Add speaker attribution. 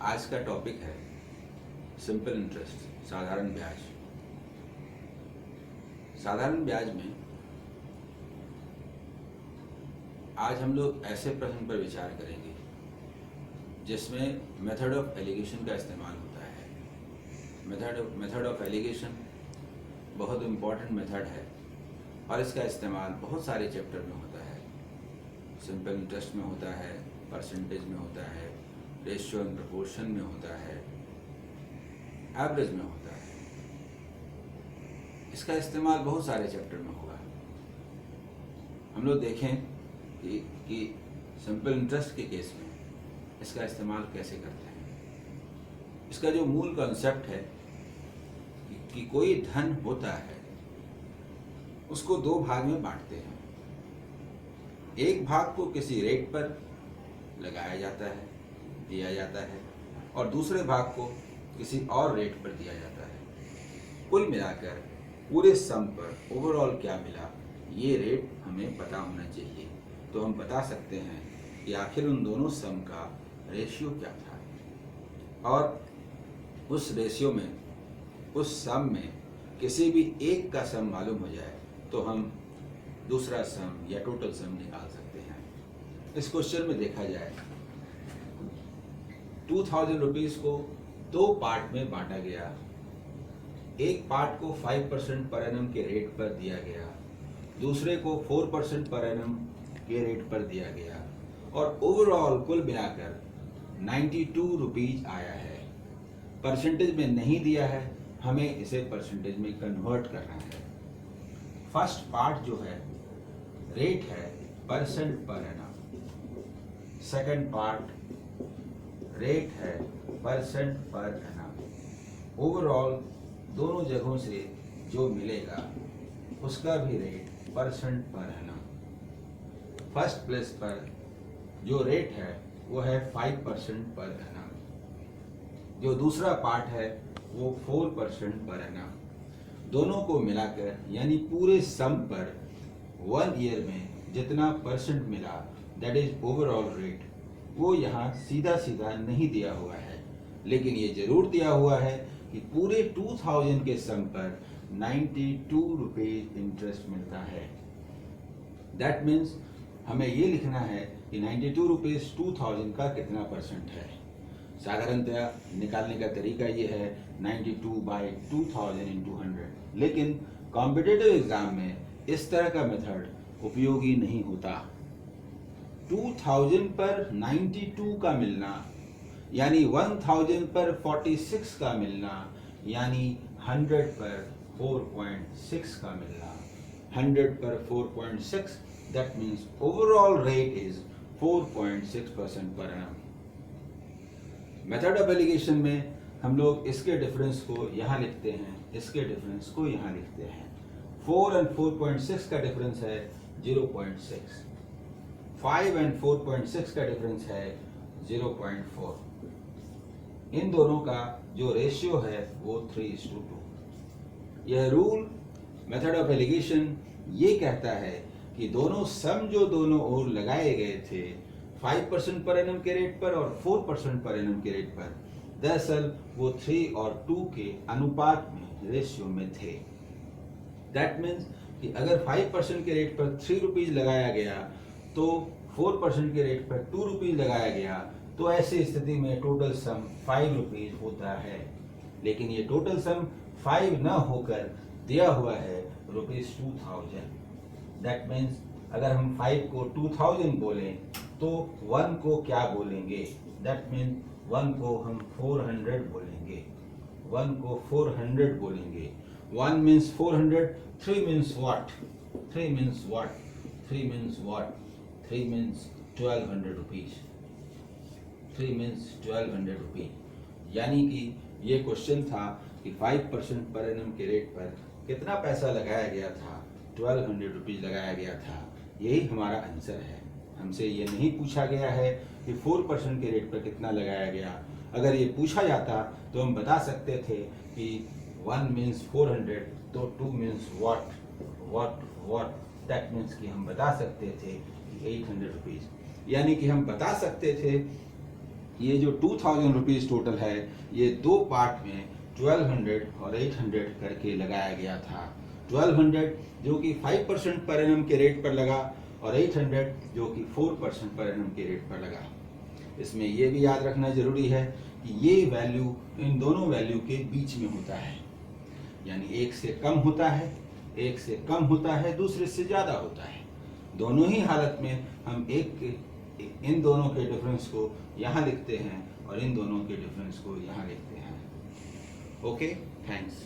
Speaker 1: आज का टॉपिक है सिंपल इंटरेस्ट, साधारण ब्याज। साधारण ब्याज में आज हम लोग ऐसे प्रश्न पर विचार करेंगे जिसमें मेथड ऑफ एलिगेशन का इस्तेमाल होता है। मेथड ऑफ एलिगेशन बहुत इम्पॉर्टेंट मेथड है और इसका इस्तेमाल बहुत सारे चैप्टर में होता है। सिंपल इंटरेस्ट में होता है, परसेंटेज में होता है, रेशियो एंड प्रोपोर्शन में होता है, एवरेज में होता है। इसका इस्तेमाल बहुत सारे चैप्टर में होगा। हम लोग देखें कि सिंपल इंटरेस्ट के केस में इसका इस्तेमाल कैसे करते हैं। इसका जो मूल कॉन्सेप्ट है कि कोई धन होता है उसको दो भाग में बांटते हैं। एक भाग को किसी रेट पर लगाया जाता है, दिया जाता है, और दूसरे भाग को किसी और रेट पर दिया जाता है। कुल मिलाकर पूरे सम पर ओवरऑल क्या मिला, ये रेट हमें पता होना चाहिए। तो हम बता सकते हैं कि आखिर उन दोनों सम का रेशियो क्या था, और उस रेशियो में, उस सम में किसी भी एक का सम मालूम हो जाए तो हम दूसरा सम या टोटल सम निकाल सकते हैं। इस क्वेश्चन में देखा जाए 2000 रुपीज को दो पार्ट में बांटा गया। एक पार्ट को 5% पर एनम के रेट पर दिया गया, दूसरे को 4% पर एनम के रेट पर दिया गया, और ओवरऑल कुल मिलाकर 92 रुपीज आया है। परसेंटेज में नहीं दिया है, हमें इसे परसेंटेज में कन्वर्ट करना है। फर्स्ट पार्ट जो है रेट है percent per annum, second part rate है परसेंट पर एनम। ओवरऑल दोनों जगहों से जो मिलेगा उसका भी rate percent per annum. First place पर जो रेट है वो है 5% पर एनम। जो दूसरा पार्ट है वो 4% पर एनम। दोनों को मिलाकर यानी पूरे सम पर 1 ईयर में जितना परसेंट मिला, दैट इज ओवरऑल रेट, वो यहाँ सीधा सीधा नहीं दिया हुआ है, लेकिन ये जरूर दिया हुआ है कि पूरे 2000 के सम पर 92 रुपीज इंटरेस्ट मिलता है। दैट मीन्स हमें ये लिखना है कि 92 रुपीज 2000 का कितना परसेंट है। साधारणतया निकालने का तरीका ये है 92/2000 × 100, लेकिन कॉम्पिटिटिव एग्जाम में इस तरह का मेथड उपयोगी नहीं होता। 2000 पर 92 का मिलना यानी 1000 पर 46 का मिलना, यानी 100 पर 4.6 का मिलना। 100 पर 4.6, that means overall rate is 4.6% per annum. Method of allegation में हम लोग इसके डिफरेंस को यहाँ लिखते हैं, इसके डिफरेंस को यहाँ लिखते हैं। 4 और 4.6 का डिफरेंस है 0.6, 5 और 4.6 का डिफरेंस है 0.4। इन दोनों का जो रेशियो है वो 3:2। यह रूल मेथड ऑफ एलिगेशन ये कहता है कि दोनों सम जो दोनों ओर लगाए गए थे 5% पर एनम के रेट पर और 4% पर एनम के रेट पर, दरअसल वो 3 और 2 के अनुपात में, रेशियो में थे। दैट मीन्स कि अगर 5% के रेट पर 3 रुपीज लगाया गया तो 4% के रेट पर 2 रुपीज लगाया गया, तो ऐसी स्थिति में टोटल सम 5 रुपीज होता है। लेकिन ये टोटल सम 5 न होकर दिया हुआ है ₹2000। दैट मीन्स अगर हम 5 को 2000 बोलें तो 1 को क्या बोलेंगे? दैट मीन्स 1 को हम 400 बोलेंगे, 1 को 400 बोलेंगे। 1 means 400, 3 means what? 3 means what? 3 means what? 3 means 1200 rupees. 3 means 1200 rupees। यानी कि ये क्वेश्चन था कि 5% पर एनम के रेट पर कितना पैसा लगाया गया था, 1200 रुपीज लगाया गया था। यही हमारा आंसर है। हमसे ये नहीं पूछा गया है कि 4% के रेट पर कितना लगाया गया। अगर ये पूछा जाता तो हम बता सकते थे कि 1 means 400, तो 2 means what? दैट मीन्स कि हम बता सकते थे कि 800 रुपीज। यानी कि हम बता सकते थे ये जो 2000 रुपीज़ टोटल है, ये दो पार्ट में 1200 और 800 करके लगाया गया था। 1200 जो कि 5% पर एनम के रेट पर लगा और 800 जो कि 4% पर एनम के रेट पर लगा। इसमें ये भी याद रखना जरूरी है कि ये वैल्यू इन दोनों वैल्यू के बीच में होता है, यानी एक से कम होता है, एक से कम होता है, दूसरे से ज़्यादा होता है। दोनों ही हालत में हम इन दोनों के डिफरेंस को यहाँ लिखते हैं और इन दोनों के डिफरेंस को यहाँ लिखते हैं। Okay, thanks.